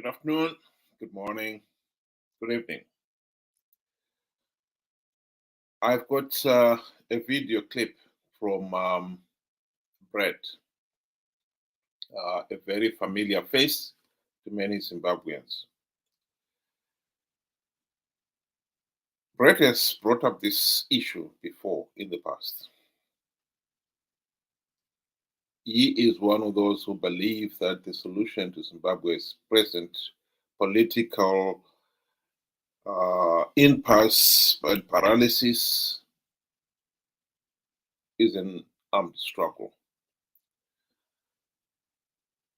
Good afternoon, good morning, good evening. I've got a video clip from Brett, a very familiar face to many Zimbabweans. Brett has brought up this issue before in the past. He is one of those who believe that the solution to Zimbabwe's present political impasse and paralysis is an armed struggle.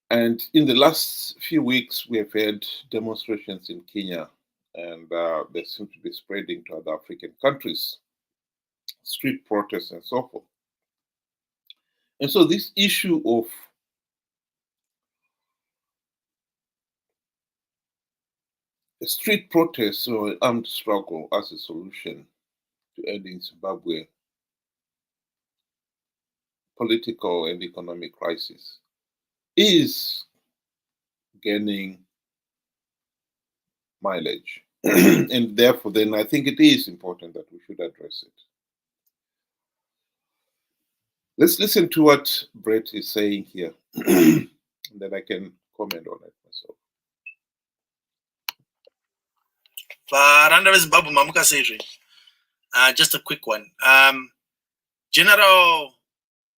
And in the last few weeks, we have had demonstrations in Kenya, and they seem to be spreading to other African countries, street protests and so forth. And so this issue of a street protest or an armed struggle as a solution to ending Zimbabwe political and economic crisis is gaining mileage. And therefore, then I think it is important that we should address it. Let's listen to what Brett is saying here, and then I can comment on it myself. Varanda veZimbabwe mamuka seizve. Just a quick one. General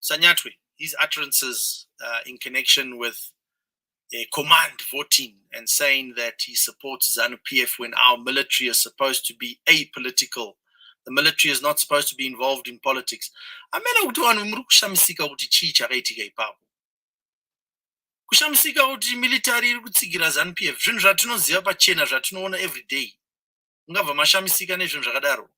Sanyatwe, his utterances in connection with a command voting and saying that he supports ZANU-PF when our military is supposed to be apolitical. The military is not supposed to be involved in politics. Amene kuti vanhu muri kushamisika kuti chii chakaitika ipapo. Kushamisika kuti military iri kutsigira ZANU-PF, zvinhu zvatinoziva pachena zvatinoona every day. Mungabva mashamisika nezvinhu zvakadaro.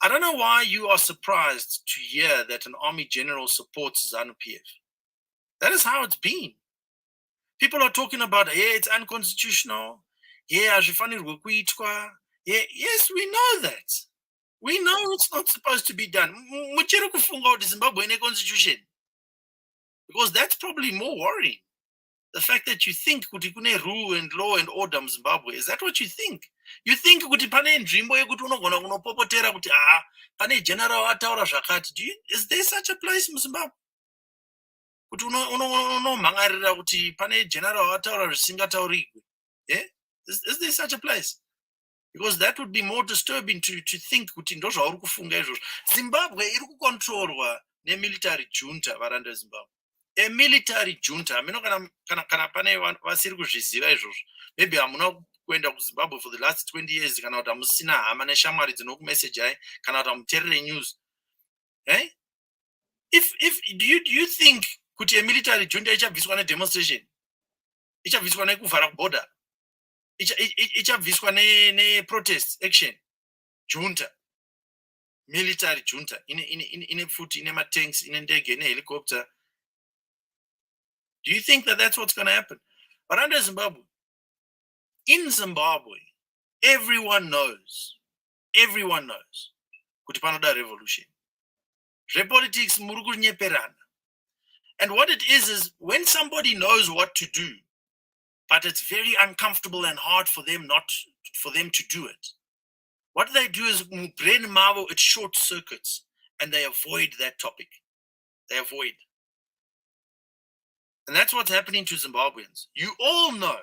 I don't know why you are surprised to hear that an army general supports ZANU-PF. That is how it's been. People are talking about, hey, it's unconstitutional. Yeah, hazvifanirwe kuitwa. Yeah, yes, we know that. We know it's not supposed to be done. Muchiri kufunga kuti Zimbabwe ine constitution. Because that's probably more worrying. The fact that you think kuti kune rule and law and order Zimbabwe, is that what you think? You think kuti pane nzvimbo yekuti unogona kunopopotera kuti pane general ataura zvakati. Is there such a place in Zimbabwe? Kuti unomhangarira kuti pane general ataura zvisingataurikwe. Yeah? Is there such a place? Because that would be more disturbing to think kuti ndo zvauri kufunga izvozvo. Zimbabwe iri kucontrolwa nemilitary junta varanda veZimbabwe. A military junta, kana pane vasiri kuzviziva izvozvo. Maybe hamuna kuenda kuZimbabwe for the last 20 years kana kuti hamusina hama neshamwari dzinokumesejai kana kuti hamuterere news. Eh? Do you think kuti a military junta ichabviswa nedemonstration? Ichabviswa nekuvhara border? Ichabviswa ne-protest action? Junta. Military junta. Ine futi, ine matanks, ine ndege, ine helicopter. Do you think that that's what's going to happen? But under Zimbabwe, in Zimbabwe, everyone knows, kuti panoda revolution. Repolitics muri kunyeperana. And what it is when somebody knows what to do, but it's very uncomfortable and hard for them to do it. What they do is brain mavo, it short circuits, and they avoid that topic. They avoid. And that's what's happening to Zimbabweans. You all know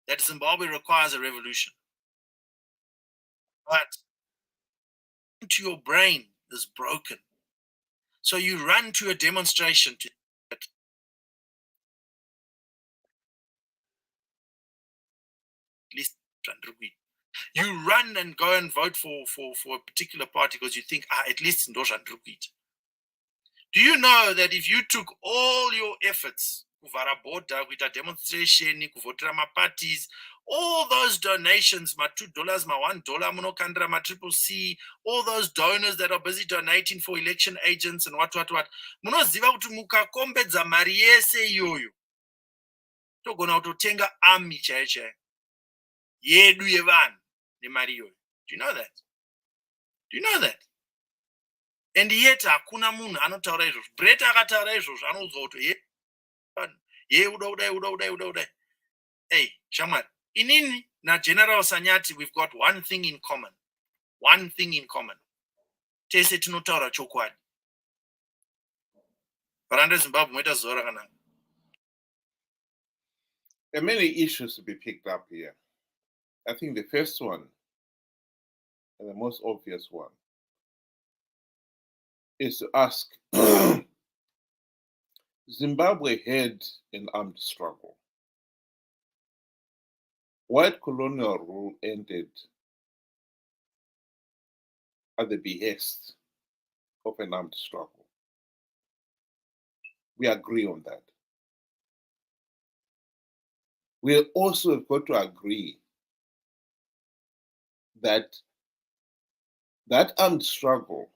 that Zimbabwe requires a revolution. But into your brain is broken. So you run to a demonstration to at least you run and go and vote for a particular party because you think, at least ndo zvandirikuita. Do you know that if you took all your efforts, kuvhara border, kuita demonstration, kuvotera ma-parties, all those donations, $2, $1, munokandira ma-CCC, all those donors that are busy donating for election agents and what, munoziva kuti mukakombedza mari yese iyoyo, togona kutotenga army chaiyo yedu yevanhu nemari iyoyo. Do you know that? Do you know that? And yet hakuna munhu anotaura izvozvo. Brett akataura izvozvo, anoudzwa kuti uda kudai. Hey, Shamar, inini na General Sanyati, we've got one thing in common. One thing in common. Tese tinotaura chokwadi. Varanda Zimbabwe mweta zora kana. There are many issues to be picked up here. I think the first one, and the most obvious one, is to ask Zimbabwe had an armed struggle. White colonial rule ended at the behest of an armed struggle. We agree on that. We also have got to agree that that armed struggle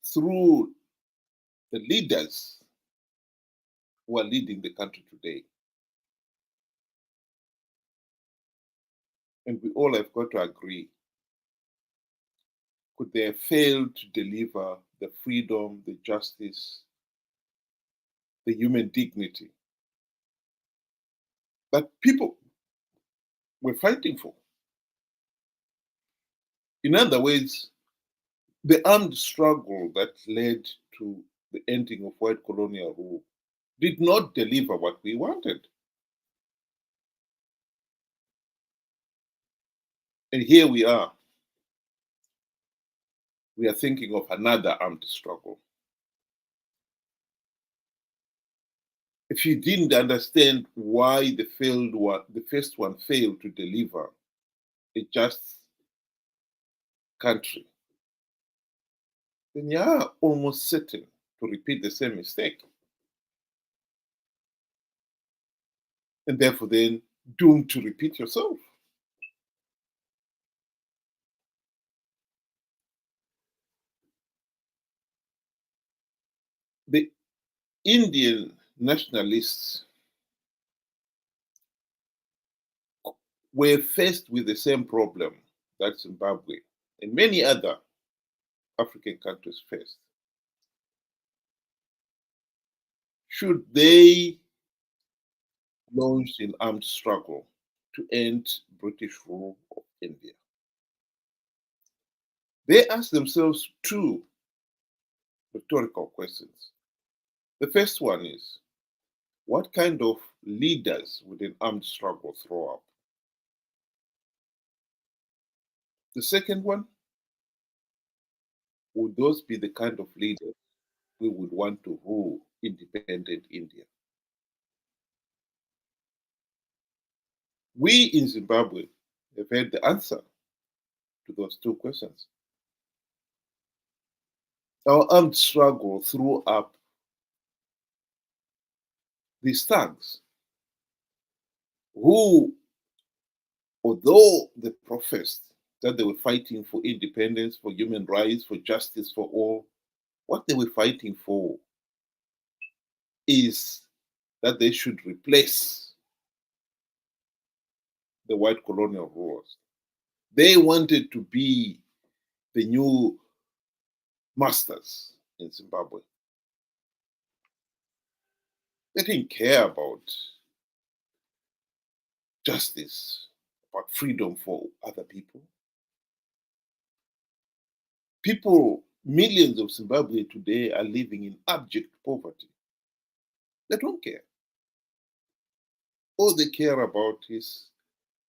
through the leaders who are leading the country today. And we all have got to agree, could they have failed to deliver the freedom, the justice, the human dignity that people were fighting for? In other words, the armed struggle that led to the ending of white colonial rule did not deliver what we wanted. And here we are. We are thinking of another armed struggle. If you didn't understand why the first one failed to deliver a just country, then you are almost certain to repeat the same mistake. And therefore, then doomed to repeat yourself. The Indian nationalists were faced with the same problem that Zimbabwe and many other African countries faced. Should they launch an armed struggle to end British rule of India? They asked themselves two rhetorical questions. The first one is, what kind of leaders would an armed struggle throw up? The second one, would those be the kind of leaders we would want to rule independent India? We in Zimbabwe have had the answer to those two questions. Our armed struggle threw up these thugs who, although they professed that they were fighting for independence, for human rights, for justice for all, what they were fighting for is that they should replace the white colonial rulers. They wanted to be the new masters in Zimbabwe. They didn't care about justice, about freedom for other people. People, millions of Zimbabwe today are living in abject poverty. They don't care. All they care about is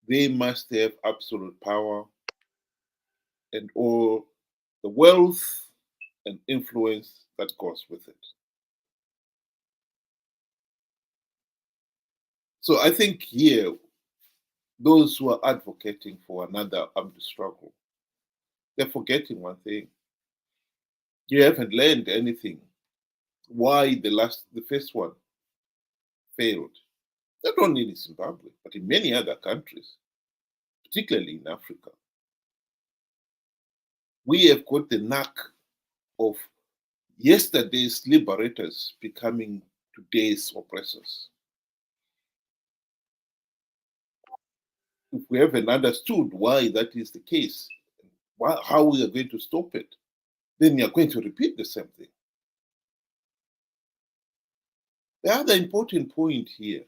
they must have absolute power and all the wealth and influence that goes with it. So I think here, those who are advocating for another armed struggle, they're forgetting one thing. You haven't learned anything. Why the first one failed? Not only in Zimbabwe, but in many other countries, particularly in Africa. We have got the knack of yesterday's liberators becoming today's oppressors. If we haven't understood why that is the case, how we are going to stop it, then you are going to repeat the same thing. The other important point here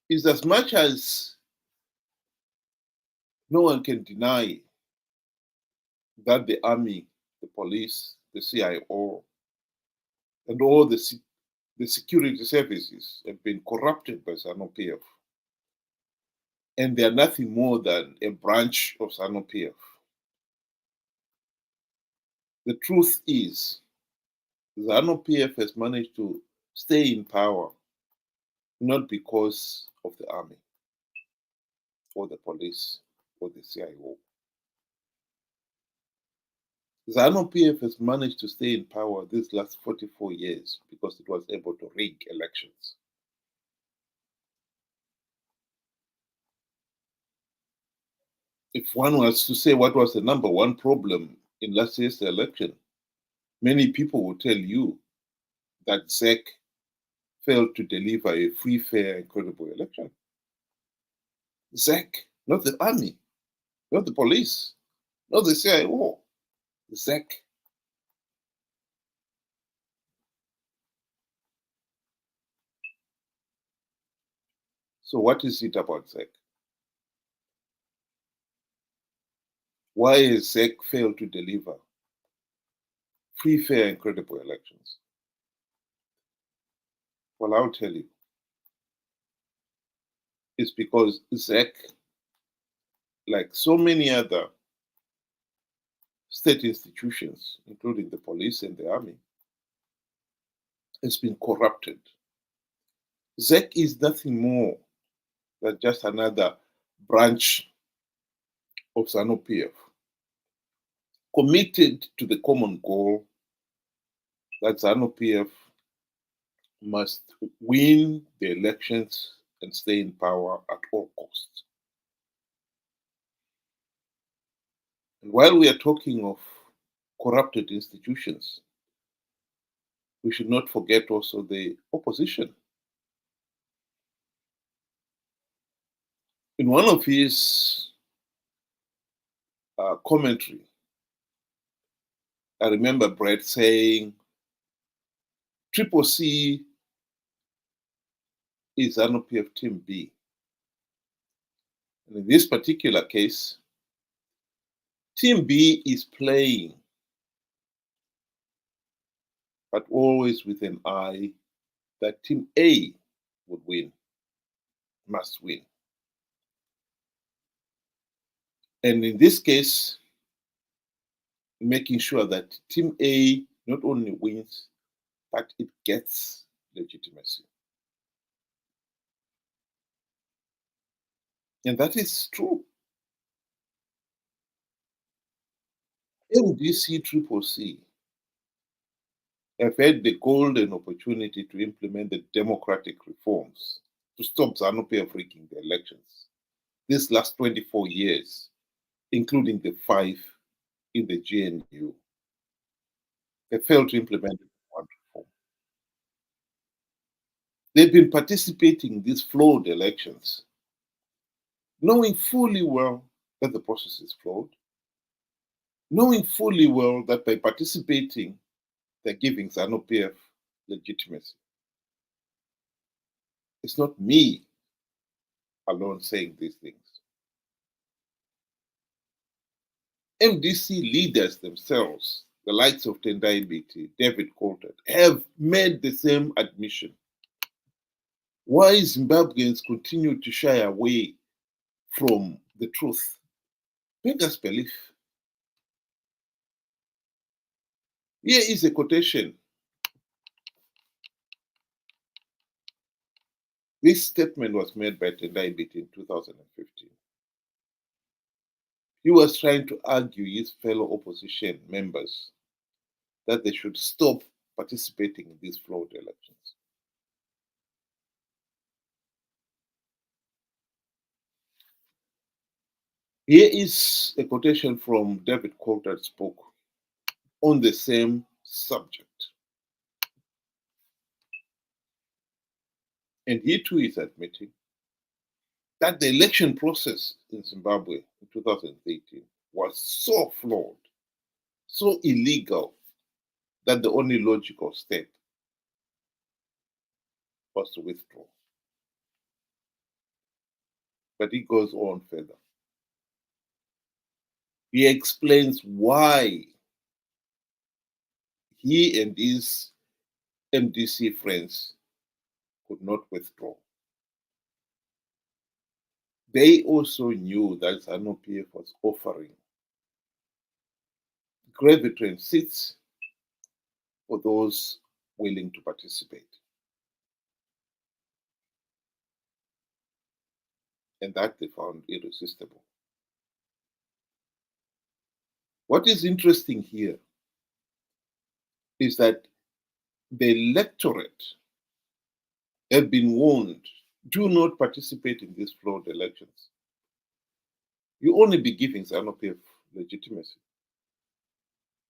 is as much as no one can deny that the army, the police, the CIO, and all the security services have been corrupted by ZANU-PF. And they are nothing more than a branch of ZANU-PF. The truth is, ZANU-PF has managed to stay in power not because of the army or the police or the CIO. ZANU-PF has managed to stay in power these last 44 years because it was able to rig elections. If one was to say what was the number one problem in last year's election, many people will tell you that ZEC failed to deliver a free, fair, and credible election. ZEC, not the army, not the police, not the CIO, ZEC. So what is it about ZEC? Why has ZEC failed to deliver free, fair, and credible elections? Well, I'll tell you. It's because ZEC, like so many other state institutions, including the police and the army, has been corrupted. ZEC is nothing more than just another branch of ZANU-PF, committed to the common goal that ZANU-PF must win the elections and stay in power at all costs. And while we are talking of corrupted institutions, we should not forget also the opposition. In one of his commentary, I remember Brett saying, Triple C is ZANU-PF Team B. And in this particular case, Team B is playing, but always with an eye that Team A would win, must win. And in this case, making sure that Team A not only wins, but it gets legitimacy. And that is true. MDC Triple C have had the golden opportunity to implement the democratic reforms to stop ZANU-PF rigging the elections these last 24 years, including the 5 in the GNU. They failed to implement one reform. They've been participating in these flawed elections, knowing fully well that the process is flawed, knowing fully well that by participating, they're giving ZANU-PF legitimacy. It's not me alone saying these things. MDC leaders themselves, the likes of Tendai Biti, David Coulthard, have made the same admission. Why Zimbabweans continue to shy away from the truth beggars belief. Here is a quotation. This statement was made by Tendai Biti in 2015. He was trying to argue his fellow opposition members that they should stop participating in these flawed elections. Here is a quotation from David Coulthard's book on the same subject. And he too is admitting that the election process in Zimbabwe in 2018 was so flawed, so illegal, that the only logical step was to withdraw. But he goes on further. He explains why he and his MDC friends could not withdraw. They also knew that ZANU-PF was offering gravity seats for those willing to participate. And that they found irresistible. What is interesting here is that the electorate have been warned, do not participate in these flawed elections. You only be giving ZANU-PF legitimacy.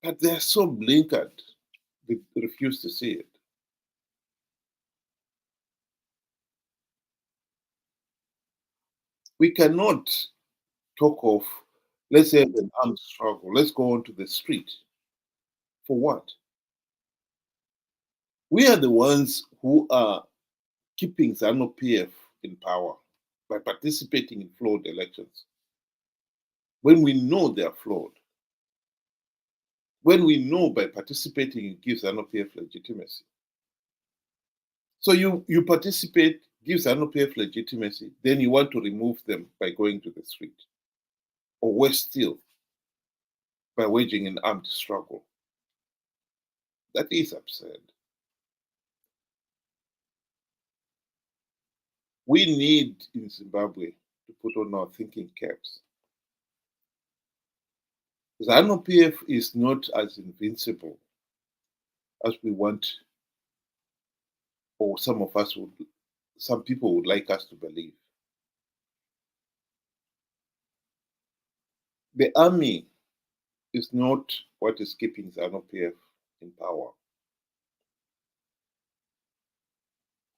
But they are so blinkered, they refuse to see it. We cannot talk of, let's say, an armed struggle. Let's go onto the street. For what? We are the ones who are keeping ZANU-PF in power by participating in flawed elections. When we know they are flawed, when we know by participating it gives ZANU-PF legitimacy. So you participate, give ZANU-PF legitimacy, then you want to remove them by going to the street. Or worse still, by waging an armed struggle. That is absurd. We need in Zimbabwe to put on our thinking caps. ZANU-PF is not as invincible as we want, or some people would like us to believe. The army is not what is keeping ZANU-PF in power.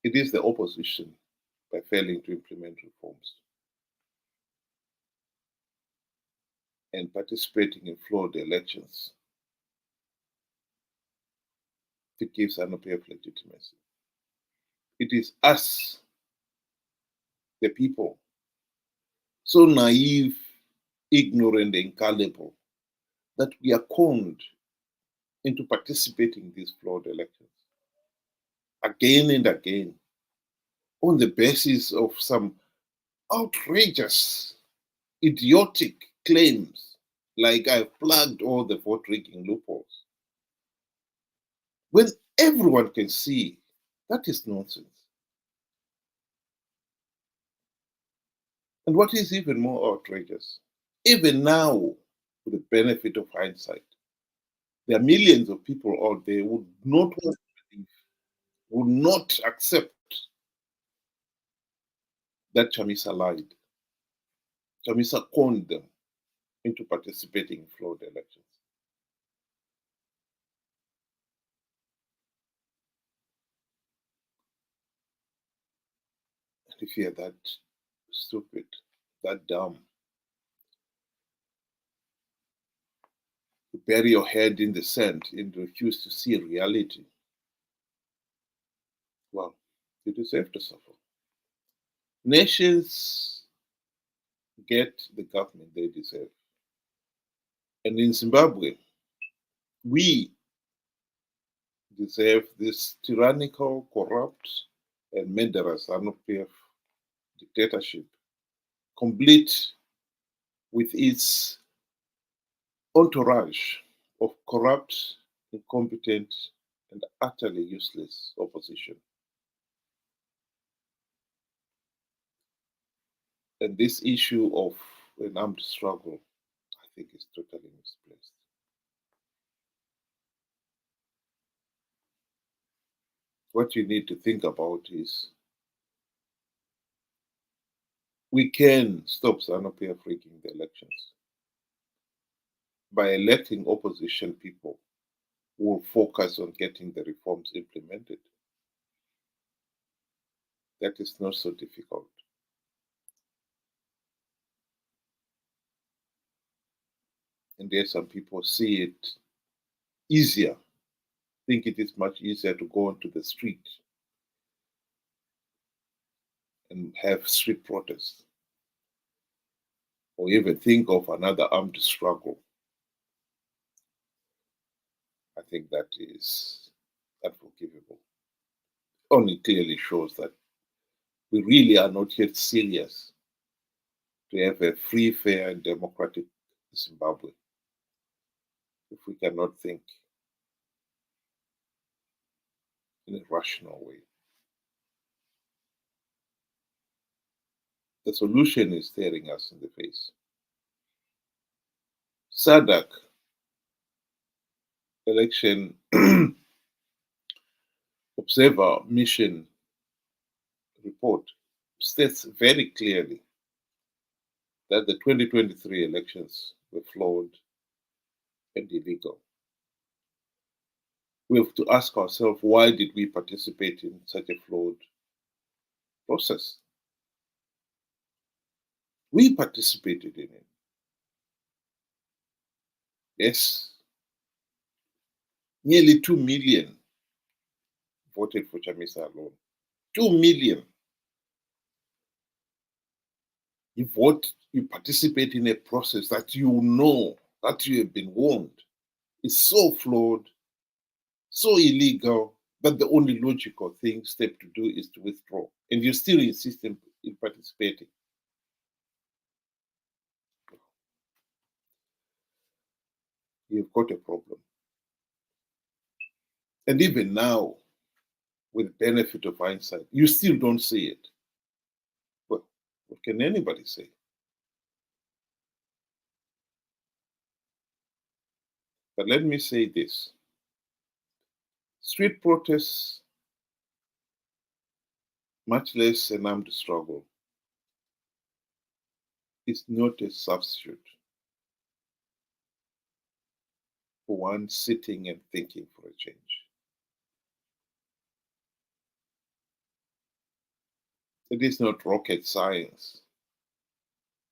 It is the opposition by failing to implement reforms and participating in flawed elections to give ZANU-PF legitimacy. It is us, the people, so naive, ignorant, and gullible that we are conned into participating in these flawed elections again and again on the basis of some outrageous, idiotic claims like I've plugged all the vote rigging loopholes. When everyone can see that is nonsense. And what is even more outrageous, even now, with the benefit of hindsight, there are millions of people out there who would not want to believe, would not accept that Chamisa lied. Chamisa conned them into participating in flawed elections. And if you're that stupid, that dumb, you bury your head in the sand and refuse to see reality, well, you deserve to suffer. Nations get the government they deserve. And in Zimbabwe, we deserve this tyrannical, corrupt, and murderous ZANU-PF dictatorship, complete with its entourage of corrupt, incompetent, and utterly useless opposition. And this issue of an armed struggle, I think, is totally misplaced. What you need to think about is we can stop ZANU-PF rigging the elections by electing opposition people who will focus on getting the reforms implemented. That is not so difficult. And there some people see it easier, think it is much easier to go onto the street and have street protests, or even think of another armed struggle. I think that is unforgivable. Only clearly shows that we really are not yet serious to have a free, fair, and democratic Zimbabwe if we cannot think in a rational way. The solution is staring us in the face. SADC election observer mission report states very clearly that the 2023 elections were flawed and illegal. We have to ask ourselves, why did we participate in such a flawed process? We participated in it. Yes, nearly 2 million voted for Chamisa alone. 2 million. You vote, you participate in a process that you know, that you have been warned, is so flawed, so illegal, that the only logical step to do is to withdraw. And you still insist in participating. You've got a problem. And even now, with the benefit of hindsight, you still don't see it. Well, what can anybody say? But let me say this. Street protests, much less an armed struggle, is not a substitute for one sitting and thinking for a change. It is not rocket science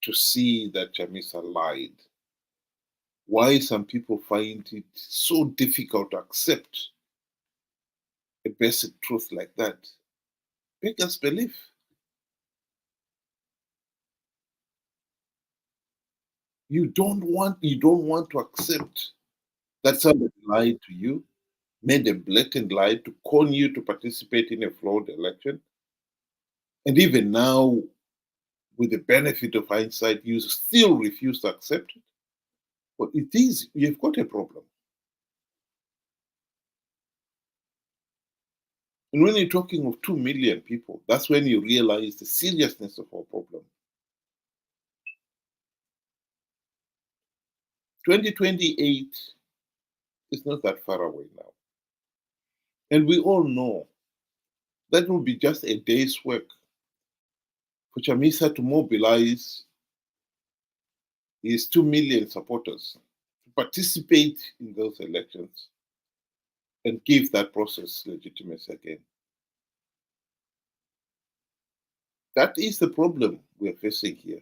to see that Chamisa lied. Why some people find it so difficult to accept a basic truth like that beggars belief. You don't want to accept that somebody lied to you, made a blatant lie to con you to participate in a flawed election. And even now, with the benefit of hindsight, you still refuse to accept it. But you've got a problem. And when you're talking of 2 million people, that's when you realize the seriousness of our problem. 2028 is not that far away now. And we all know that will be just a day's work for Chamisa to mobilize his 2 million supporters to participate in those elections and give that process legitimacy again. That is the problem we are facing here.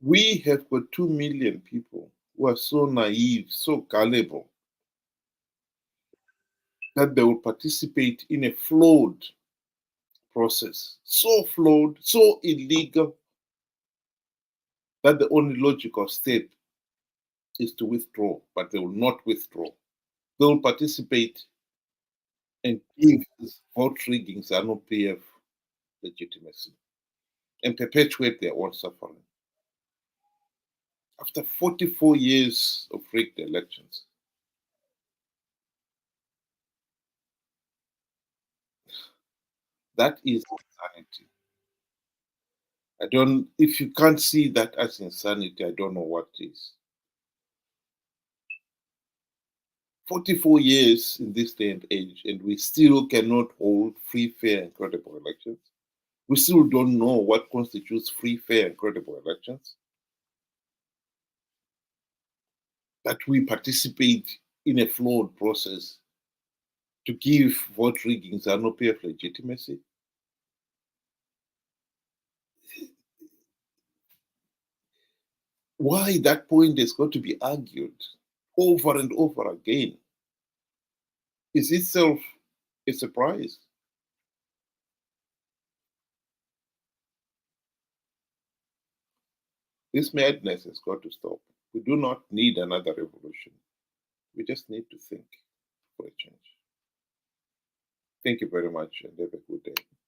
We have got 2 million people who are so naive, so gullible, that they will participate in a flawed process, so flawed, so illegal, that the only logical step is to withdraw, but they will not withdraw. They will participate and give vote rigging ZANU-PF legitimacy and perpetuate their own suffering. After 44 years of rigged elections, that is insanity. If you can't see that as insanity, I don't know what is. 44 years in this day and age, and we still cannot hold free, fair, and credible elections. We still don't know what constitutes free, fair, and credible elections. That we participate in a flawed process to give vote rigging ZANU-PF legitimacy. Why that point has got to be argued over and over again. is itself a surprise. This madness has got to stop. We do not need another revolution. We just need to think for a change. Thank you very much and have a good day.